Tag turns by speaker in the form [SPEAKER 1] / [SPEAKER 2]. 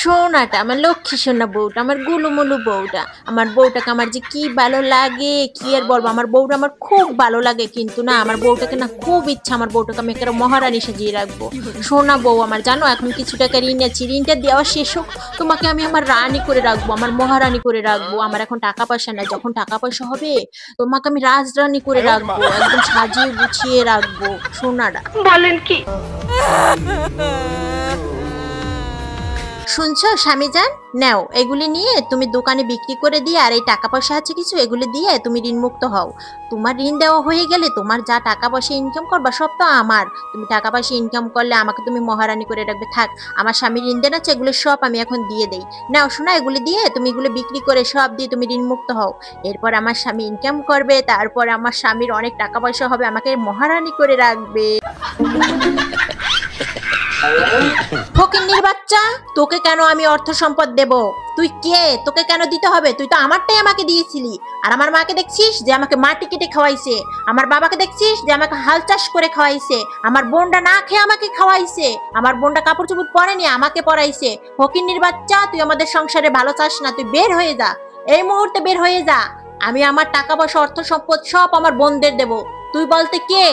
[SPEAKER 1] সোনাটা, আমার লক্ষ্মী সোনা বউটা, আমার গুলুমুলু বউটা, আমার বউটাকে আমার যে কি ভালো লাগে, কি আর বলবো। আমার বউটা আমার খুব ভালো লাগে, কিন্তু না আমার বউটাকে না খুব ইচ্ছা আমার বউটাকে আমি একটা মহারানী সাজিয়ে রাখবো। সোনা বউ আমার, জানো এখন কিছু টাকা ঋণ আছে, ঋণটা দেওয়া শেষ হোক, তোমাকে আমি আমার রানী করে রাখবো, আমার মহারানী করে রাখবো। আমার এখন টাকা পয়সা নাই, যখন টাকা পয়সা হবে তোমাকে আমি রাজরানী করে রাখবো, একদম সাজিয়ে গুছিয়ে রাখবো সোনারা।
[SPEAKER 2] বলেন কি?
[SPEAKER 1] শুনছো স্বামীজান, নাও এগুলি নিয়ে তুমি দোকানে বিক্রি করে দিয়ে, আর এই টাকা পয়সা আছে কিছু, এগুলি দিয়ে তুমি ঋণ মুক্ত হও। তোমার ঋণ দেওয়া হয়ে গেলে তোমার যা টাকা পয়সা ইনকাম করবা সব তো আমার। তুমি টাকা পয়সা ইনকাম করলে আমাকে তুমি মহারানী করে রাখবে। থাক, আমার স্বামীর ঋণ দেন আছে, এগুলো সব আমি এখন দিয়ে দেই। নাও শোনা, এগুলি দিয়ে তুমি এগুলো বিক্রি করে সব দিয়ে তুমি ঋণ মুক্ত হও। এরপর আমার স্বামী ইনকাম করবে, তারপর আমার স্বামীর অনেক টাকা পয়সা হবে, আমাকে মহারানী করে রাখবে। ফকিন্নির বাচ্চা, তোকে কেন আমি অর্থ সম্পদ দেব? তুই কে? তোকে কেন দিতে হবে? তুই তো আমারটাই আমাকে দিয়েছিলি। আর আমার মাকে দেখছিস যে আমাকে মাটি কেটে খাওয়াইছে, আমার বাবাকে দেখছিস যে আমাকে হাল চাষ করে খাওয়াইছে, আমার বোনটা না খেয়ে আমাকে খাওয়াইছে, আমার বোনটা কাপড় চোপড় পরেনি আমাকে পরাইছে। ফকিন্নির বাচ্চা, তুই আমাদের সংসারে ভালো চাস না, তুই বের হয়ে যা, এই মুহূর্তে বের হয়ে যা। আমি আমার টাকা পয়সা অর্থ সম্পদ সব আমার বোনদের দেব। তুই বলতে কে?